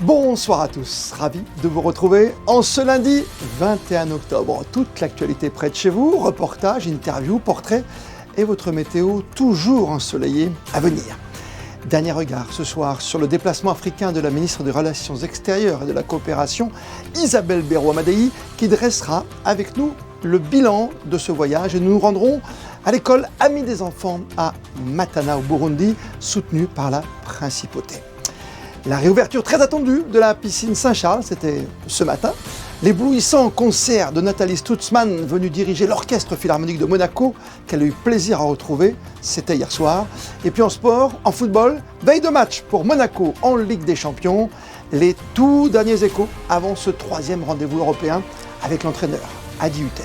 Bonsoir à tous, ravi de vous retrouver en ce lundi 21 octobre. Toute l'actualité près de chez vous, reportages, interviews, portraits et votre météo toujours ensoleillée à venir. Dernier regard ce soir sur le déplacement africain de la ministre des Relations extérieures et de la coopération, Isabelle Béro-Amadei, qui dressera avec nous le bilan de ce voyage et nous nous rendrons à l'école Amis des enfants à Matana au Burundi, soutenue par la principauté. La réouverture très attendue de la piscine Saint-Charles, c'était ce matin. L'éblouissant concert de Nathalie Stutzmann, venue diriger l'Orchestre Philharmonique de Monaco, qu'elle a eu plaisir à retrouver, c'était hier soir. Et puis en sport, en football, veille de match pour Monaco en Ligue des Champions. Les tout derniers échos avant ce troisième rendez-vous européen avec l'entraîneur Adi Hutter.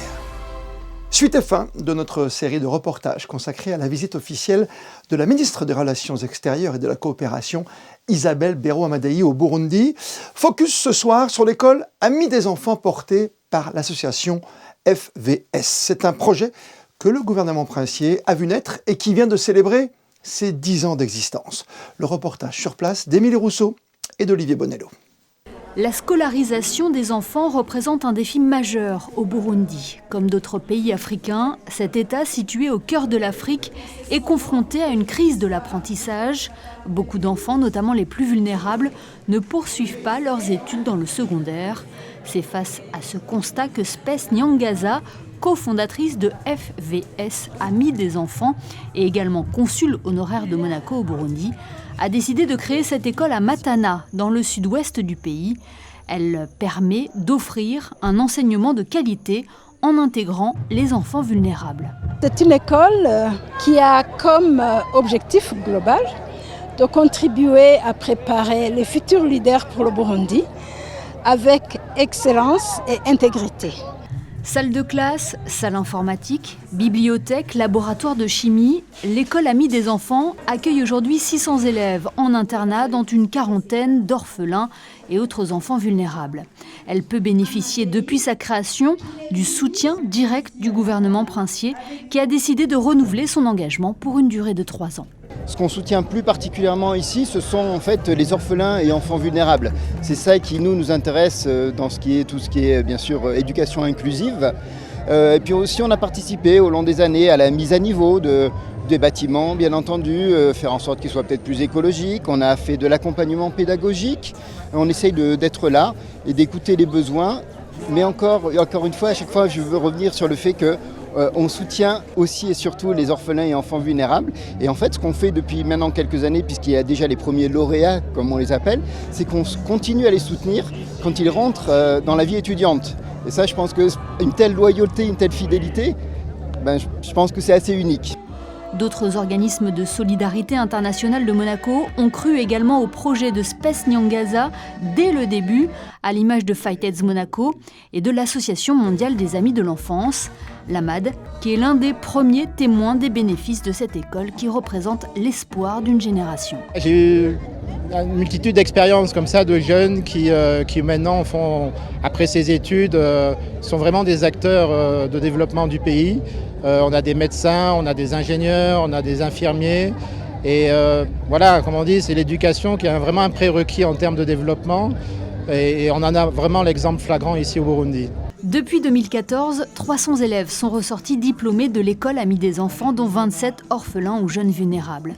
Suite et fin de notre série de reportages consacrée à la visite officielle de la ministre des Relations extérieures et de la coopération, Isabelle Béro-Amadei au Burundi. Focus ce soir sur l'école Amis des enfants portée par l'association FVS. C'est un projet que le gouvernement princier a vu naître et qui vient de célébrer ses 10 ans d'existence. Le reportage sur place d'Émilie Rousseau et d'Olivier Bonello. La scolarisation des enfants représente un défi majeur au Burundi. Comme d'autres pays africains, cet État situé au cœur de l'Afrique est confronté à une crise de l'apprentissage. Beaucoup d'enfants, notamment les plus vulnérables, ne poursuivent pas leurs études dans le secondaire. C'est face à ce constat que Spes Nyangaza, cofondatrice de FVS Amis des enfants et également consul honoraire de Monaco au Burundi, a décidé de créer cette école à Matana, dans le sud-ouest du pays. Elle permet d'offrir un enseignement de qualité en intégrant les enfants vulnérables. C'est une école qui a comme objectif global de contribuer à préparer les futurs leaders pour le Burundi avec excellence et intégrité. Salle de classe, salle informatique, bibliothèque, laboratoire de chimie, l'école Amis des enfants accueille aujourd'hui 600 élèves en internat, dont une quarantaine d'orphelins et autres enfants vulnérables. Elle peut bénéficier depuis sa création du soutien direct du gouvernement princier qui a décidé de renouveler son engagement pour une durée de 3 ans. Ce qu'on soutient plus particulièrement ici, ce sont en fait les orphelins et enfants vulnérables. C'est ça qui nous intéresse dans tout ce qui est bien sûr éducation inclusive. Et puis aussi on a participé au long des années à la mise à niveau des bâtiments, bien entendu, faire en sorte qu'ils soient peut-être plus écologiques. On a fait de l'accompagnement pédagogique. On essaye d'être là et d'écouter les besoins. Mais encore une fois, à chaque fois, je veux revenir sur le fait que on soutient aussi et surtout les orphelins et enfants vulnérables. Et en fait, ce qu'on fait depuis maintenant quelques années, puisqu'il y a déjà les premiers lauréats, comme on les appelle, c'est qu'on continue à les soutenir quand ils rentrent dans la vie étudiante. Et ça, je pense qu'une telle loyauté, une telle fidélité, je pense que c'est assez unique. D'autres organismes de solidarité internationale de Monaco ont cru également au projet de Spes Nyangaza dès le début, à l'image de Fight Aids Monaco et de l'Association mondiale des amis de l'enfance, l'AMAD, qui est l'un des premiers témoins des bénéfices de cette école qui représente l'espoir d'une génération. J'ai eu une multitude d'expériences comme ça de jeunes qui maintenant après ces études, sont vraiment des acteurs de développement du pays. On a des médecins, on a des ingénieurs, on a des infirmiers. Et voilà, comme on dit, c'est l'éducation qui est vraiment un prérequis en termes de développement. Et on en a vraiment l'exemple flagrant ici au Burundi. Depuis 2014, 300 élèves sont ressortis diplômés de l'école Amis des enfants, dont 27 orphelins ou jeunes vulnérables.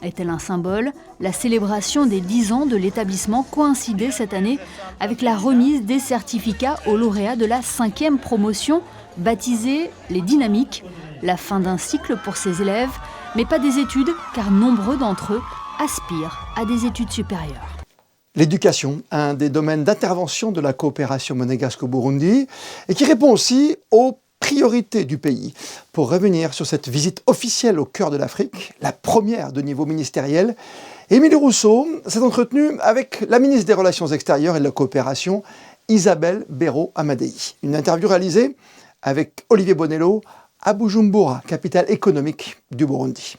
Est-elle un symbole ? La célébration des 10 ans de l'établissement coïncidait cette année avec la remise des certificats aux lauréats de la 5e promotion, baptisée les Dynamiques. La fin d'un cycle pour ces élèves, mais pas des études, car nombreux d'entre eux aspirent à des études supérieures. L'éducation, un des domaines d'intervention de la coopération monégasque au Burundi et qui répond aussi aux priorités du pays. Pour revenir sur cette visite officielle au cœur de l'Afrique, la première de niveau ministériel, Émilie Rousseau s'est entretenue avec la ministre des Relations extérieures et de la coopération, Isabelle Béro-Amadei. Une interview réalisée avec Olivier Bonello à Bujumbura, capitale économique du Burundi.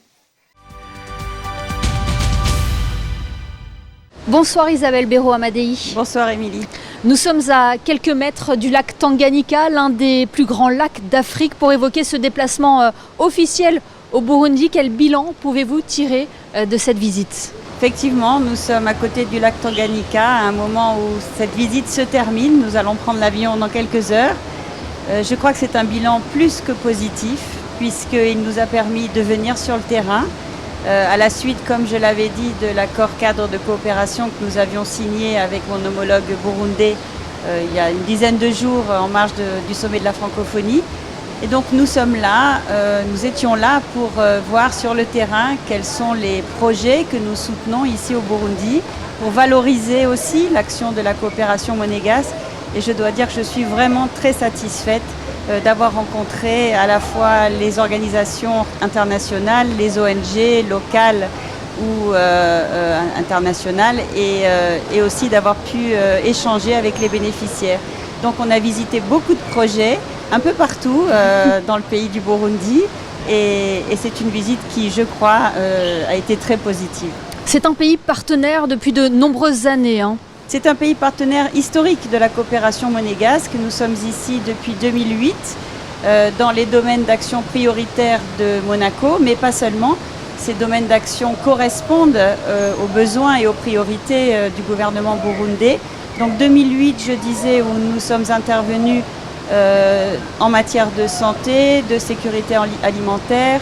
Bonsoir Isabelle Béro-Amadei. Bonsoir Émilie. Nous sommes à quelques mètres du lac Tanganyika, l'un des plus grands lacs d'Afrique, pour évoquer ce déplacement officiel au Burundi. Quel bilan pouvez-vous tirer de cette visite ? Effectivement, nous sommes à côté du lac Tanganyika, à un moment où cette visite se termine. Nous allons prendre l'avion dans quelques heures. Je crois que c'est un bilan plus que positif, puisqu'il nous a permis de venir sur le terrain. À la suite, comme je l'avais dit, de l'accord cadre de coopération que nous avions signé avec mon homologue burundais il y a une dizaine de jours en marge du sommet de la francophonie. Et donc nous sommes là, nous étions là pour voir sur le terrain quels sont les projets que nous soutenons ici au Burundi, pour valoriser aussi l'action de la coopération monégasque. Et je dois dire que je suis vraiment très satisfaite d'avoir rencontré à la fois les organisations internationales, les ONG locales ou internationales et aussi d'avoir pu échanger avec les bénéficiaires. Donc on a visité beaucoup de projets un peu partout dans le pays du Burundi et c'est une visite qui, je crois, a été très positive. C'est un pays partenaire depuis de nombreuses années, hein. C'est un pays partenaire historique de la coopération monégasque. Nous sommes ici depuis 2008 dans les domaines d'action prioritaires de Monaco, mais pas seulement. Ces domaines d'action correspondent aux besoins et aux priorités du gouvernement burundais. Donc 2008, je disais, où nous sommes intervenus en matière de santé, de sécurité alimentaire,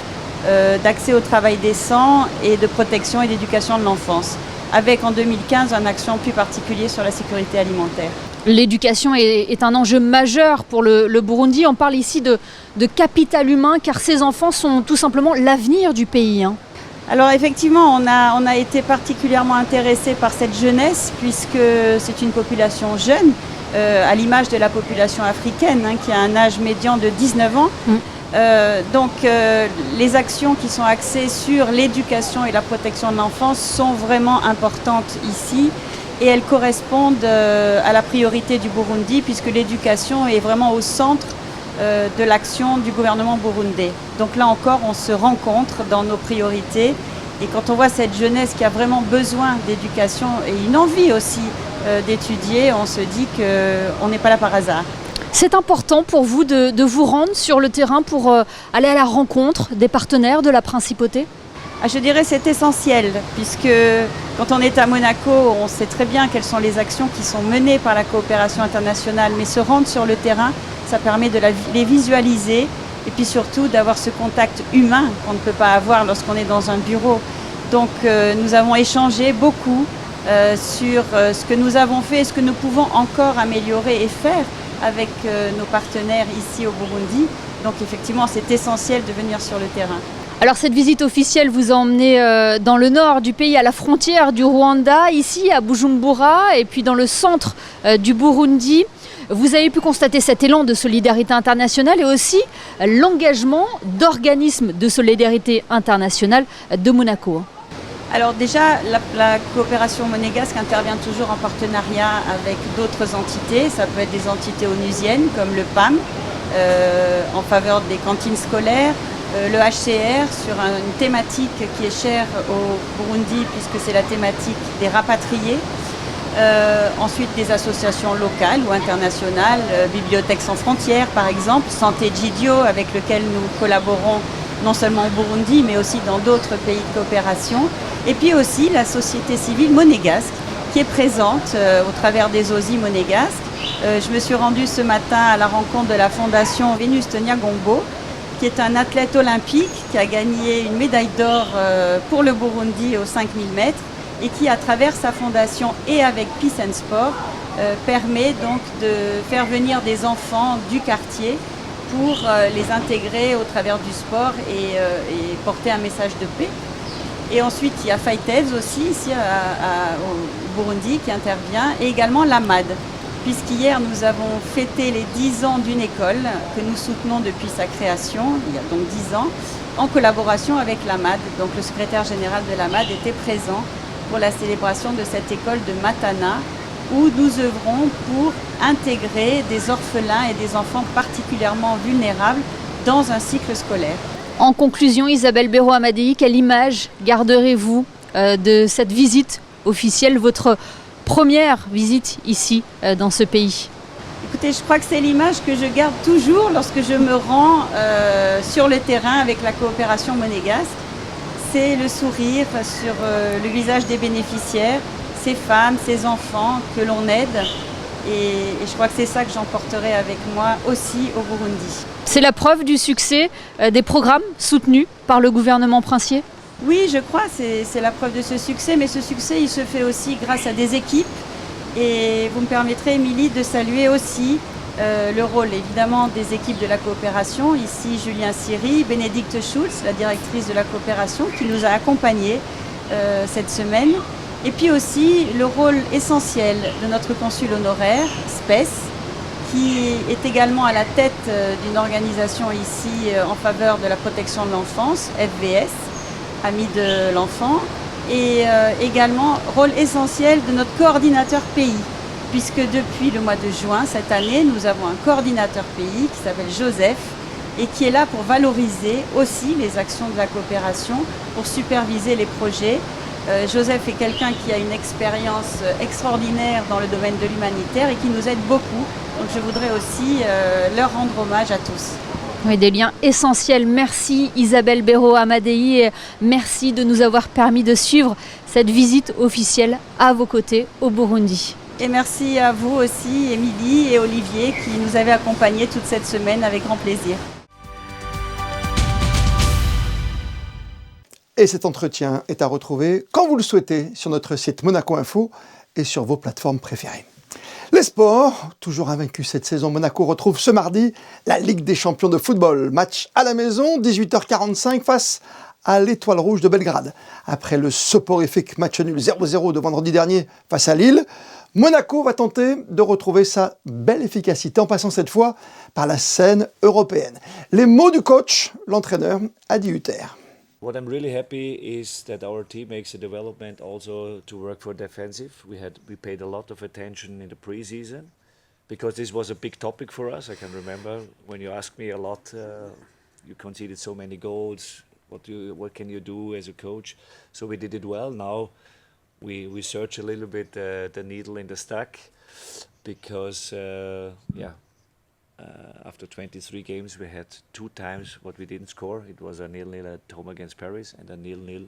d'accès au travail décent et de protection et d'éducation de l'enfance, avec en 2015 un action plus particulier sur la sécurité alimentaire. L'éducation est un enjeu majeur pour le Burundi. On parle ici de capital humain car ces enfants sont tout simplement l'avenir du pays, hein. Alors effectivement, on a été particulièrement intéressés par cette jeunesse puisque c'est une population jeune, à l'image de la population africaine, hein, qui a un âge médian de 19 ans. Donc les actions qui sont axées sur l'éducation et la protection de l'enfance sont vraiment importantes ici et elles correspondent à la priorité du Burundi puisque l'éducation est vraiment au centre de l'action du gouvernement burundais. Donc là encore, on se rencontre dans nos priorités et quand on voit cette jeunesse qui a vraiment besoin d'éducation et une envie aussi d'étudier, on se dit qu'on n'est pas là par hasard. C'est important pour vous de vous rendre sur le terrain pour aller à la rencontre des partenaires de la principauté ? Je dirais que c'est essentiel, puisque quand on est à Monaco, on sait très bien quelles sont les actions qui sont menées par la coopération internationale, mais se rendre sur le terrain, ça permet de les visualiser et puis surtout d'avoir ce contact humain qu'on ne peut pas avoir lorsqu'on est dans un bureau. Donc nous avons échangé beaucoup sur ce que nous avons fait et ce que nous pouvons encore améliorer et faire avec nos partenaires ici au Burundi. Donc effectivement, c'est essentiel de venir sur le terrain. Alors cette visite officielle vous a emmené dans le nord du pays, à la frontière du Rwanda, ici à Bujumbura, et puis dans le centre du Burundi. Vous avez pu constater cet élan de solidarité internationale et aussi l'engagement d'organismes de solidarité internationale de Monaco. Alors déjà, la coopération monégasque intervient toujours en partenariat avec d'autres entités. Ça peut être des entités onusiennes comme le PAM en faveur des cantines scolaires, le HCR sur une thématique qui est chère au Burundi puisque c'est la thématique des rapatriés. Ensuite des associations locales ou internationales, Bibliothèques sans frontières par exemple, Santé Djidio avec lequel nous collaborons non seulement au Burundi mais aussi dans d'autres pays de coopération. Et puis aussi la société civile monégasque qui est présente au travers des OSI monégasques. Je me suis rendue ce matin à la rencontre de la fondation Vénuste Nyagombo, qui est un athlète olympique qui a gagné une médaille d'or pour le Burundi aux 5000 mètres et qui, à travers sa fondation et avec Peace and Sport, permet donc de faire venir des enfants du quartier pour les intégrer au travers du sport et porter un message de paix. Et ensuite, il y a Fighteds aussi, ici au Burundi, qui intervient, et également l'AMAD, puisqu'hier, nous avons fêté les 10 ans d'une école que nous soutenons depuis sa création, il y a donc 10 ans, en collaboration avec l'AMAD. Donc le secrétaire général de l'AMAD était présent pour la célébration de cette école de Matana, où nous œuvrons pour intégrer des orphelins et des enfants particulièrement vulnérables dans un cycle scolaire. En conclusion, Isabelle Béraud-Amadei, quelle image garderez-vous de cette visite officielle, votre première visite ici dans ce pays? Écoutez, je crois que c'est l'image que je garde toujours lorsque je me rends sur le terrain avec la coopération monégasque. c'est le sourire sur le visage des bénéficiaires, ces femmes, ces enfants que l'on aide. Et je crois que c'est ça que j'emporterai avec moi aussi au Burundi. C'est la preuve du succès des programmes soutenus par le gouvernement princier ? Oui, je crois, c'est la preuve de ce succès, mais ce succès, il se fait aussi grâce à des équipes. Et vous me permettrez, Émilie, de saluer aussi le rôle évidemment des équipes de la coopération. Ici, Julien Siri, Bénédicte Schulz, la directrice de la coopération, qui nous a accompagnés cette semaine. Et puis aussi le rôle essentiel de notre consul honoraire, SPES, qui est également à la tête d'une organisation ici en faveur de la protection de l'enfance, FVS, Amis de l'enfant, et également rôle essentiel de notre coordinateur pays, puisque depuis le mois de juin cette année, nous avons un coordinateur pays qui s'appelle Joseph et qui est là pour valoriser aussi les actions de la coopération, pour superviser les projets. Joseph est quelqu'un qui a une expérience extraordinaire dans le domaine de l'humanitaire et qui nous aide beaucoup. Donc je voudrais aussi leur rendre hommage à tous. Oui, des liens essentiels. Merci Isabelle Béraud-Amadei et merci de nous avoir permis de suivre cette visite officielle à vos côtés au Burundi. Et merci à vous aussi, Émilie et Olivier, qui nous avaient accompagnés toute cette semaine avec grand plaisir. Et cet entretien est à retrouver quand vous le souhaitez sur notre site Monaco Info et sur vos plateformes préférées. Les sports, toujours invaincus cette saison, Monaco retrouve ce mardi la Ligue des champions de football. Match à la maison, 18h45 face à l'Étoile Rouge de Belgrade. Après le soporifique match nul 0-0 de vendredi dernier face à Lille, Monaco va tenter de retrouver sa belle efficacité en passant cette fois par la scène européenne. Les mots du coach, l'entraîneur Adi Hutter. What I'm really happy is that our team makes a development also to work for defensive. We paid a lot of attention in the preseason because this was a big topic for us. I can remember when you asked me a lot, you conceded so many goals. What can you do as a coach? So we did it well. Now we search a little bit the needle in the stack because after 23 games, we had 2 times what we didn't score. It was a 0-0 at home against Paris and a 0-0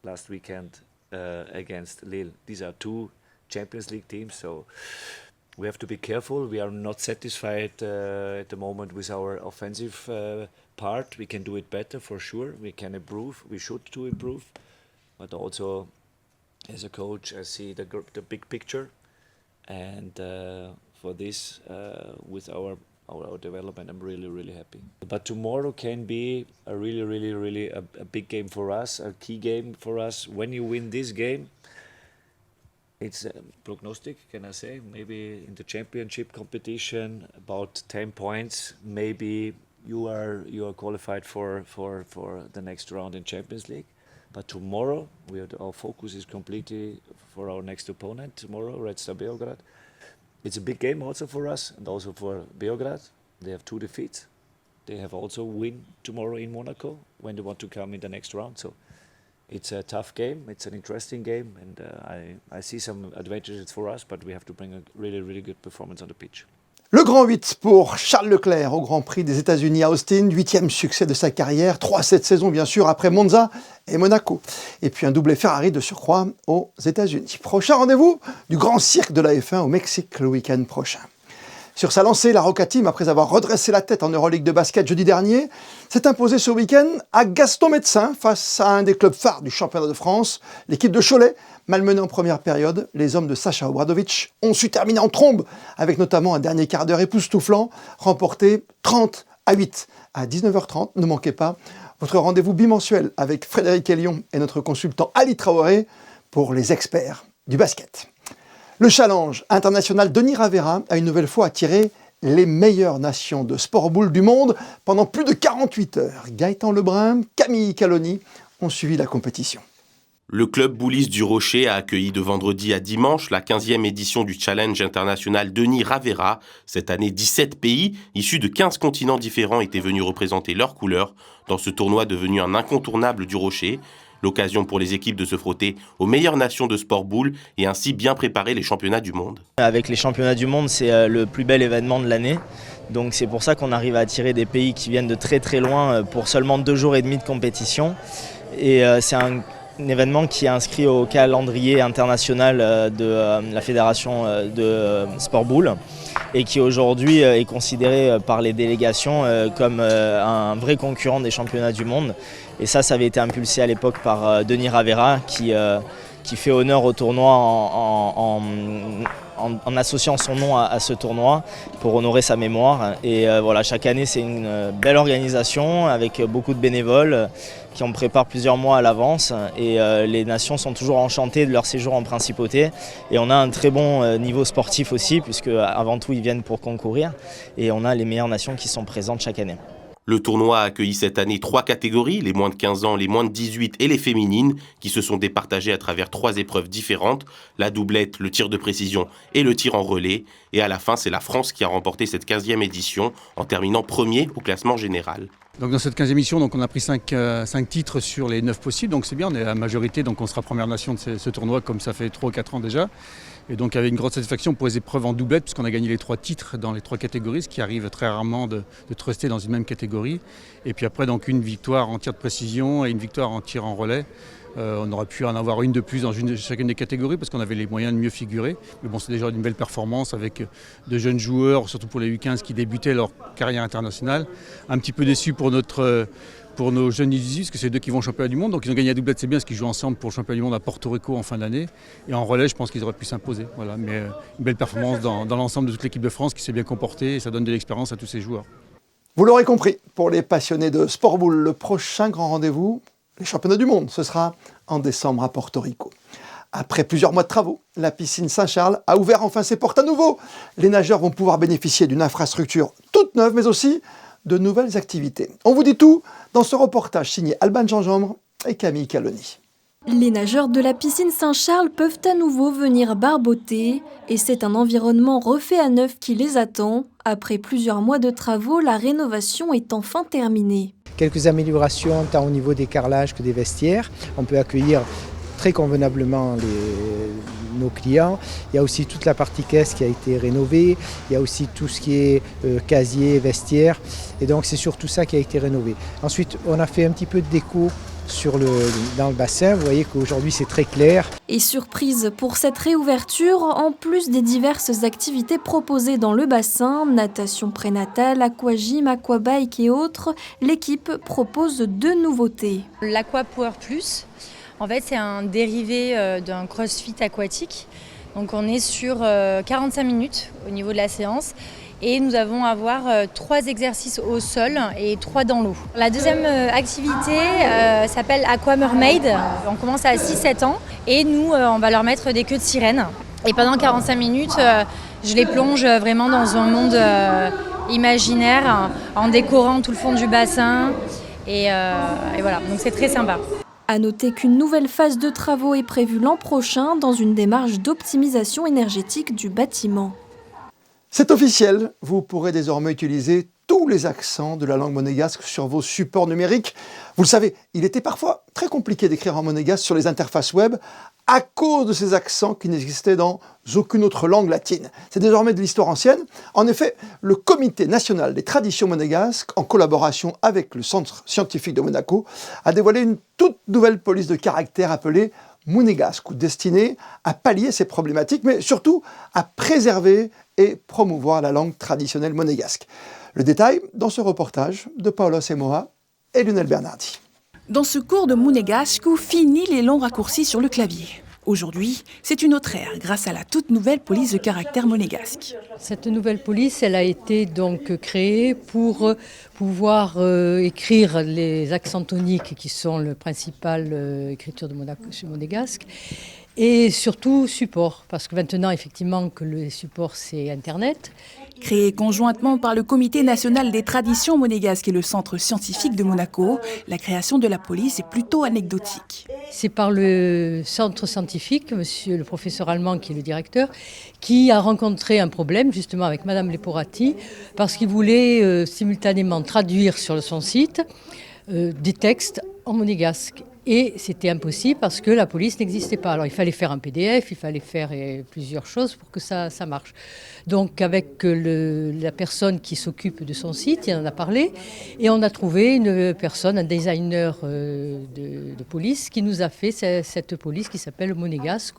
last weekend against Lille. These are 2 Champions League teams, so we have to be careful. We are not satisfied at the moment with our offensive part. We can do it better for sure. We can improve. We should to improve. But also, as a coach, I see the big picture, and for this, with our development, I'm really happy. But tomorrow can be a really a big game for us, a key game for us. When you win this game, it's prognostic, can I say? Maybe in the championship competition, about 10 points. Maybe you are qualified for the next round in Champions League. But tomorrow, our focus is completely for our next opponent tomorrow, Red Star Beograd. It's a big game also for us and also for Beograd. They have 2 defeats. They have also win tomorrow in Monaco when they want to come in the next round. So it's a tough game. It's an interesting game, and I see some advantages for us, but we have to bring a really good performance on the pitch. Le Grand 8 pour Charles Leclerc au Grand Prix des États-Unis à Austin, 8e succès de sa carrière, 3 cette saison bien sûr après Monza et Monaco. Et puis un doublé Ferrari de surcroît aux États-Unis. Prochain rendez-vous du Grand Cirque de la F1 au Mexique le week-end prochain. Sur sa lancée, la Roca Team, après avoir redressé la tête en Euroleague de basket jeudi dernier, s'est imposée ce week-end à Gaston-Médecin face à un des clubs phares du championnat de France, l'équipe de Cholet. Malmenée en première période, les hommes de Sacha Obradovic ont su terminer en trombe, avec notamment un dernier quart d'heure époustouflant, remporté 30-8. À 19h30, ne manquez pas votre rendez-vous bimensuel avec Frédéric Elion et notre consultant Ali Traoré pour les experts du basket. Le challenge international Denis Ravera a une nouvelle fois attiré les meilleures nations de sport boule du monde pendant plus de 48 heures. Gaëtan Lebrun, Camille Caloni ont suivi la compétition. Le club bouliste du Rocher a accueilli de vendredi à dimanche la 15e édition du Challenge international Denis Ravera. Cette année, 17 pays, issus de 15 continents différents, étaient venus représenter leurs couleurs dans ce tournoi devenu un incontournable du Rocher. L'occasion pour les équipes de se frotter aux meilleures nations de sport boule et ainsi bien préparer les championnats du monde. Avec les championnats du monde, c'est le plus bel événement de l'année. Donc c'est pour ça qu'on arrive à attirer des pays qui viennent de très très loin pour seulement 2 jours et demi de compétition. Et c'est un événement qui est inscrit au calendrier international de la fédération de sport boule et qui aujourd'hui est considéré par les délégations comme un vrai concurrent des championnats du monde. Et ça avait été impulsé à l'époque par Denis Ravera qui fait honneur au tournoi en associant son nom à ce tournoi pour honorer sa mémoire. Et voilà, chaque année c'est une belle organisation avec beaucoup de bénévoles qui en préparent plusieurs mois à l'avance et les nations sont toujours enchantées de leur séjour en principauté et on a un très bon niveau sportif aussi puisque avant tout ils viennent pour concourir et on a les meilleures nations qui sont présentes chaque année. Le tournoi a accueilli cette année 3 catégories, les moins de 15 ans, les moins de 18 et les féminines, qui se sont départagées à travers 3 épreuves différentes, la doublette, le tir de précision et le tir en relais. Et à la fin, c'est la France qui a remporté cette 15e édition en terminant premier au classement général. Donc dans cette 15e édition, on a pris 5 titres sur les 9 possibles, donc c'est bien, on est à la majorité, donc on sera première nation de ce tournoi comme ça fait 3 ou 4 ans déjà. Et donc avec une grande satisfaction pour les épreuves en doublette, puisqu'on a gagné les 3 titres dans les 3 catégories, ce qui arrive très rarement de truster dans une même catégorie. Et puis après, donc une victoire en tir de précision et une victoire en tir en relais. On aurait pu en avoir une de plus dans chacune des catégories parce qu'on avait les moyens de mieux figurer. Mais bon, c'est déjà une belle performance avec de jeunes joueurs, surtout pour les U15 qui débutaient leur carrière internationale. Un petit peu déçu pour nos jeunes U18, parce que c'est 2 qui vont au championnat du monde. Donc ils ont gagné la doublette, c'est bien, parce qu'ils jouent ensemble pour le championnat du monde à Porto Rico en fin d'année. Et en relais, je pense qu'ils auraient pu s'imposer. Voilà. Mais une belle performance dans l'ensemble de toute l'équipe de France qui s'est bien comportée et ça donne de l'expérience à tous ces joueurs. Vous l'aurez compris, pour les passionnés de sport boule, le prochain grand rendez-vous, les championnats du monde, ce sera en décembre à Porto Rico. Après plusieurs mois de travaux, la piscine Saint-Charles a ouvert enfin ses portes à nouveau. Les nageurs vont pouvoir bénéficier d'une infrastructure toute neuve, mais aussi de nouvelles activités. On vous dit tout dans ce reportage signé Alban Gingembre et Camille Caloni. Les nageurs de la piscine Saint-Charles peuvent à nouveau venir barboter et c'est un environnement refait à neuf qui les attend. Après plusieurs mois de travaux, la rénovation est enfin terminée. Quelques améliorations tant au niveau des carrelages que des vestiaires. On peut accueillir très convenablement nos clients. Il y a aussi toute la partie caisse qui a été rénovée. Il y a aussi tout ce qui est casier, vestiaire. Et donc c'est surtout ça qui a été rénové. Ensuite, on a fait un petit peu de déco dans le bassin. Vous voyez qu'aujourd'hui c'est très clair. Et surprise pour cette réouverture, en plus des diverses activités proposées dans le bassin, natation prénatale, aquagym, aquabike et autres, l'équipe propose 2 nouveautés. L'Aqua Power Plus, en fait c'est un dérivé d'un crossfit aquatique. Donc on est sur 45 minutes au niveau de la séance. Et nous allons avoir 3 exercices au sol et 3 dans l'eau. La deuxième activité s'appelle Aqua Mermaid. On commence à 6-7 ans et nous, on va leur mettre des queues de sirène. Et pendant 45 minutes, je les plonge vraiment dans un monde imaginaire en décorant tout le fond du bassin. Et voilà, donc c'est très sympa. À noter qu'une nouvelle phase de travaux est prévue l'an prochain dans une démarche d'optimisation énergétique du bâtiment. C'est officiel, vous pourrez désormais utiliser tous les accents de la langue monégasque sur vos supports numériques. Vous le savez, il était parfois très compliqué d'écrire en monégasque sur les interfaces web à cause de ces accents qui n'existaient dans aucune autre langue latine. C'est désormais de l'histoire ancienne. En effet, le Comité national des traditions monégasques, en collaboration avec le Centre scientifique de Monaco, a dévoilé une toute nouvelle police de caractères appelée monégasque, destinée à pallier ces problématiques, mais surtout à préserver et promouvoir la langue traditionnelle monégasque. Le détail dans ce reportage de Paolo Semoa et Lionel Bernardi. Dans ce cours de monégasque, fini les longs raccourcis sur le clavier. Aujourd'hui, c'est une autre ère grâce à la toute nouvelle police de caractère monégasque. Cette nouvelle police, elle a été donc créée pour pouvoir écrire les accents toniques qui sont le principal écriture de monégasque et surtout support, parce que maintenant effectivement que le support c'est Internet. Créée conjointement par le Comité national des traditions monégasques et le Centre scientifique de Monaco, la création de la police est plutôt anecdotique. C'est par le centre scientifique, monsieur le professeur allemand qui est le directeur, qui a rencontré un problème justement avec madame Leporati, parce qu'il voulait simultanément traduire sur son site des textes en monégasque Et c'était impossible parce que la police n'existait pas. Alors il fallait faire un PDF, il fallait faire plusieurs choses pour que ça marche. Donc avec la personne qui s'occupe de son site, il en a parlé, et on a trouvé une personne, un designer de police, qui nous a fait cette police qui s'appelle Monégasque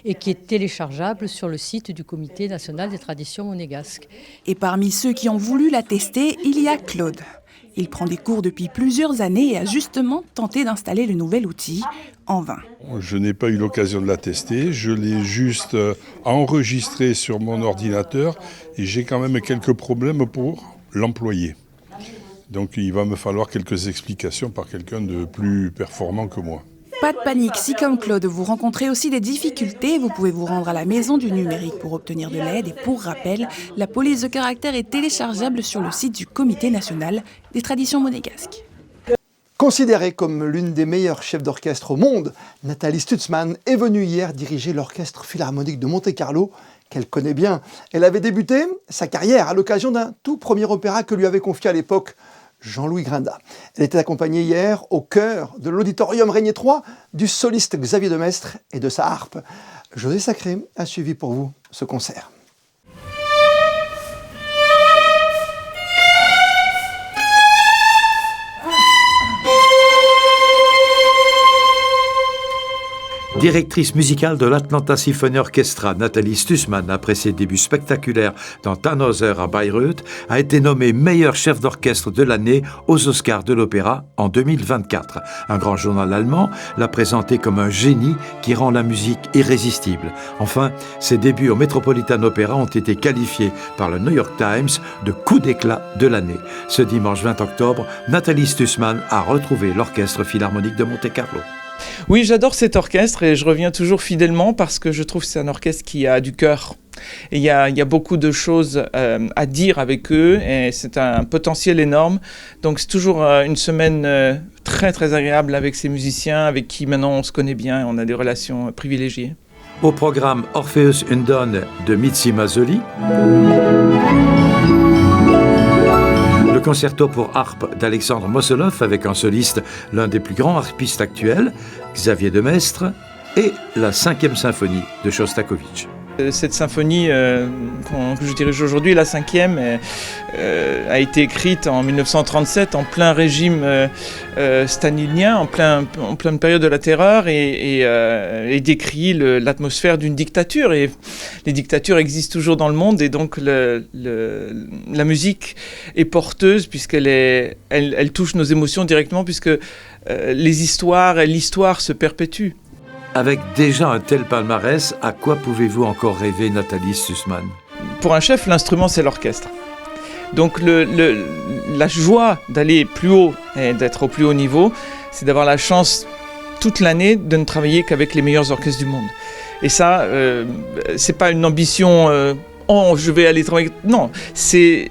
et qui est téléchargeable sur le site du Comité national des traditions monégasques. Et parmi ceux qui ont voulu la tester, il y a Claude. Il prend des cours depuis plusieurs années et a justement tenté d'installer le nouvel outil, en vain. Je n'ai pas eu l'occasion de la tester, je l'ai juste enregistré sur mon ordinateur et j'ai quand même quelques problèmes pour l'employer. Donc il va me falloir quelques explications par quelqu'un de plus performant que moi. Pas de panique, si comme Claude vous rencontrez aussi des difficultés, vous pouvez vous rendre à la Maison du Numérique pour obtenir de l'aide. Et pour rappel, la police de caractère est téléchargeable sur le site du Comité national des traditions monégasques. Considérée comme l'une des meilleures chefs d'orchestre au monde, Nathalie Stutzmann est venue hier diriger l'Orchestre Philharmonique de Monte-Carlo, qu'elle connaît bien. Elle avait débuté sa carrière à l'occasion d'un tout premier opéra que lui avait confié à l'époque Jean-Louis Grinda. Elle était accompagnée hier au chœur de l'Auditorium Régnier III du soliste Xavier de Maistre et de sa harpe. José Sacré a suivi pour vous ce concert. Directrice musicale de l'Atlanta Symphony Orchestra, Nathalie Stutzmann, après ses débuts spectaculaires dans Tannhäuser à Bayreuth, a été nommée meilleure chef d'orchestre de l'année aux Oscars de l'opéra en 2024. Un grand journal allemand l'a présentée comme un génie qui rend la musique irrésistible. Enfin, ses débuts au Metropolitan Opera ont été qualifiés par le New York Times de coup d'éclat de l'année. Ce dimanche 20 octobre, Nathalie Stutzmann a retrouvé l'Orchestre Philharmonique de Monte-Carlo. Oui, j'adore cet orchestre et je reviens toujours fidèlement parce que je trouve que c'est un orchestre qui a du cœur. Et il y a beaucoup de choses à dire avec eux et c'est un potentiel énorme. Donc c'est toujours une semaine très très agréable avec ces musiciens avec qui maintenant on se connaît bien et on a des relations privilégiées. Au programme Orpheus Undone de Mitzi Mazzoli, le concerto pour harpe d'Alexandre Mosolov avec en soliste l'un des plus grands harpistes actuels, Xavier de Maistre, et la 5e symphonie de Shostakovich. Cette symphonie que je dirige aujourd'hui, la 5e, a été écrite en 1937 en plein régime stalinien, en pleine période de la terreur et décrit l'atmosphère d'une dictature. Et les dictatures existent toujours dans le monde et donc la musique est porteuse puisqu'elle touche nos émotions directement puisque les histoires et l'histoire se perpétuent. Avec déjà un tel palmarès, à quoi pouvez-vous encore rêver, Nathalie Stutzmann? Pour un chef, l'instrument, c'est l'orchestre. Donc la joie d'aller plus haut et d'être au plus haut niveau, c'est d'avoir la chance toute l'année de ne travailler qu'avec les meilleurs orchestres du monde. Et ça, c'est pas une ambition, je vais aller travailler... Non, c'est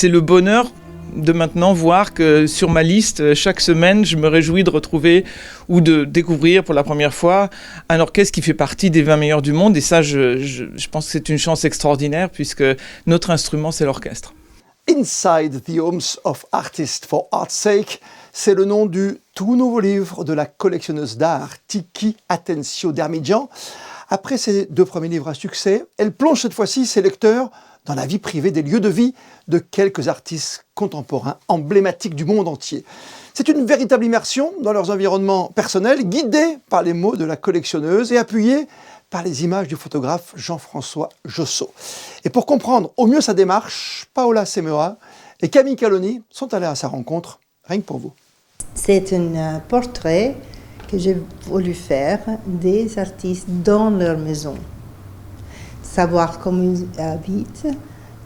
le bonheur de maintenant voir que sur ma liste, chaque semaine, je me réjouis de retrouver ou de découvrir pour la première fois un orchestre qui fait partie des 20 meilleurs du monde. Et ça, je pense que c'est une chance extraordinaire puisque notre instrument, c'est l'orchestre. Inside the Homes of Artists for Art's Sake, c'est le nom du tout nouveau livre de la collectionneuse d'art Tiki Atencio Dermidjian. Après ses 2 premiers livres à succès, elle plonge cette fois-ci ses lecteurs dans la vie privée des lieux de vie de quelques artistes contemporains emblématiques du monde entier. C'est une véritable immersion dans leurs environnements personnels, guidés par les mots de la collectionneuse et appuyés par les images du photographe Jean-François Josso. Et pour comprendre au mieux sa démarche, Paola Semeoa et Camille Caloni sont allés à sa rencontre, rien que pour vous. C'est un portrait que j'ai voulu faire des artistes dans leur maison. Savoir comment ils habitent,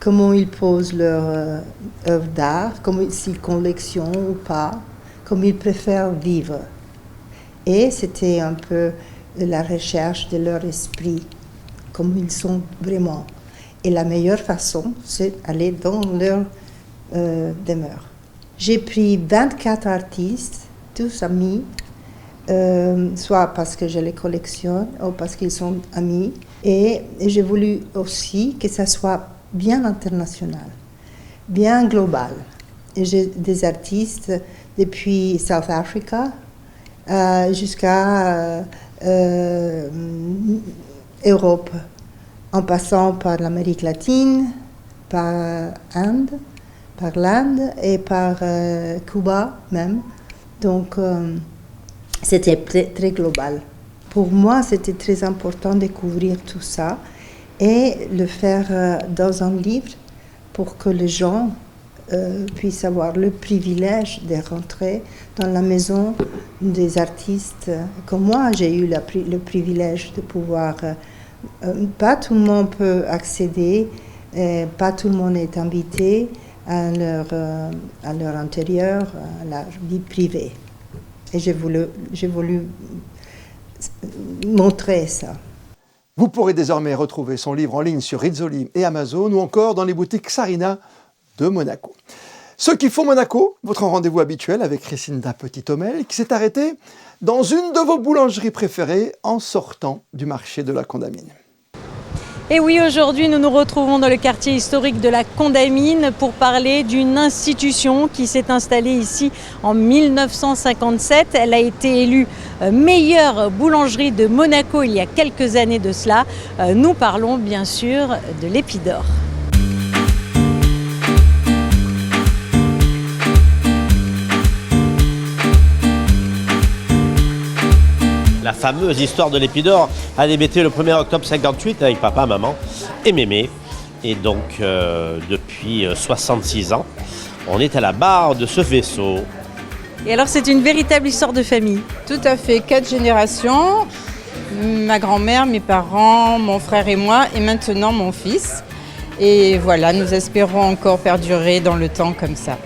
comment ils posent leur œuvre d'art, s'ils collectionnent ou pas, comment ils préfèrent vivre. Et c'était un peu la recherche de leur esprit, comme ils sont vraiment. Et la meilleure façon, c'est d'aller dans leur demeure. J'ai pris 24 artistes, tous amis, soit parce que je les collectionne ou parce qu'ils sont amis. Et j'ai voulu aussi que ça soit bien international, bien global. Et j'ai des artistes depuis South Africa, jusqu'à Europe, en passant par l'Amérique latine, par l'Inde et par Cuba même. Donc c'était très global. Pour moi, c'était très important de découvrir tout ça et le faire dans un livre pour que les gens puissent avoir le privilège de rentrer dans la maison des artistes. Comme moi, j'ai eu le privilège de pouvoir... pas tout le monde peut accéder, pas tout le monde est invité à leur intérieur, à la vie privée. Et j'ai voulu montrer ça. Vous pourrez désormais retrouver son livre en ligne sur Rizzoli et Amazon ou encore dans les boutiques Sarina de Monaco. Ceux qui font Monaco, votre rendez-vous habituel avec Christinda Petit-Homel qui s'est arrêtée dans une de vos boulangeries préférées en sortant du marché de la Condamine. Et oui, aujourd'hui, nous nous retrouvons dans le quartier historique de la Condamine pour parler d'une institution qui s'est installée ici en 1957. Elle a été élue meilleure boulangerie de Monaco il y a quelques années de cela. Nous parlons bien sûr de l'Épidore. La fameuse histoire de l'Épidore a débuté le 1er octobre 58 avec papa, maman et mémé. Et donc, depuis 66 ans, on est à la barre de ce vaisseau. Et alors, c'est une véritable histoire de famille? Tout à fait, 4 générations. Ma grand-mère, mes parents, mon frère et moi, et maintenant mon fils. Et voilà, nous espérons encore perdurer dans le temps comme ça.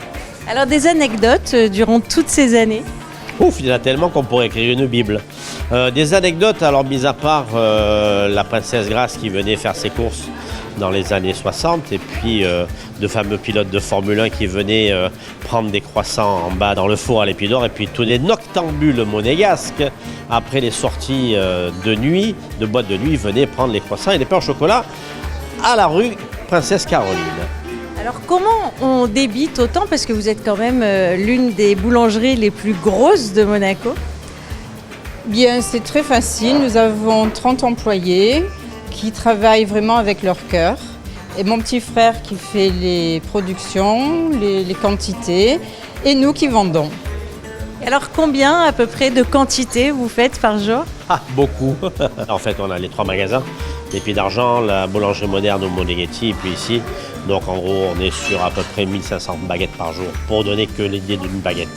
Alors, des anecdotes durant toutes ces années? Ouf, il y en a tellement qu'on pourrait écrire une Bible. Des anecdotes, alors mis à part la princesse Grace qui venait faire ses courses dans les années 60 et puis de fameux pilotes de Formule 1 qui venaient prendre des croissants en bas dans le four à l'Épidore et puis tous les noctambules monégasques après les sorties de nuit, de boîtes de nuit, venaient prendre les croissants et les pains au chocolat à la rue Princesse Caroline. Alors comment on débite autant, parce que vous êtes quand même l'une des boulangeries les plus grosses de Monaco? Bien, c'est très facile. Nous avons 30 employés qui travaillent vraiment avec leur cœur. Et mon petit frère qui fait les productions, les quantités, et nous qui vendons. Alors combien à peu près de quantités vous faites par jour? Ah, beaucoup. En fait, on a les 3 magasins, les Pieds d'Argent, la boulangerie moderne au Moneghetti, et puis ici. Donc en gros, on est sur à peu près 1500 baguettes par jour, pour donner que l'idée d'une baguette.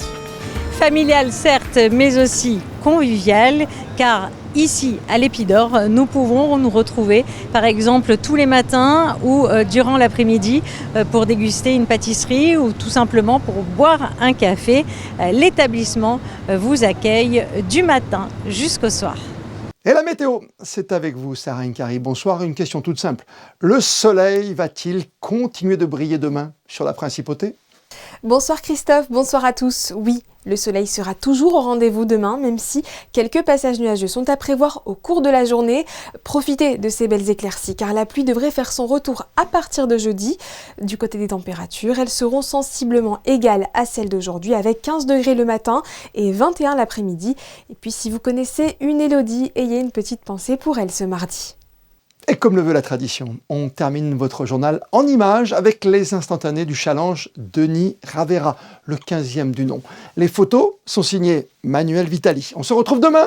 Familiale certes, mais aussi conviviale, car ici à l'Épidore, nous pouvons nous retrouver par exemple tous les matins ou durant l'après-midi pour déguster une pâtisserie ou tout simplement pour boire un café. L'établissement vous accueille du matin jusqu'au soir. Et la météo, c'est avec vous, Sarah Inkari. Bonsoir, une question toute simple. Le soleil va-t-il continuer de briller demain sur la Principauté? Bonsoir Christophe, bonsoir à tous. Oui, le soleil sera toujours au rendez-vous demain, même si quelques passages nuageux sont à prévoir au cours de la journée. Profitez de ces belles éclaircies, car la pluie devrait faire son retour à partir de jeudi. Du côté des températures, elles seront sensiblement égales à celles d'aujourd'hui, avec 15 degrés le matin et 21 l'après-midi. Et puis si vous connaissez une Élodie, ayez une petite pensée pour elle ce mardi. Et comme le veut la tradition, on termine votre journal en images avec les instantanés du challenge Denis Ravera, le 15e du nom. Les photos sont signées Manuel Vitali. On se retrouve demain,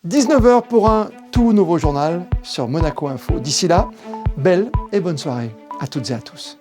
19h pour un tout nouveau journal sur Monaco Info. D'ici là, belle et bonne soirée à toutes et à tous.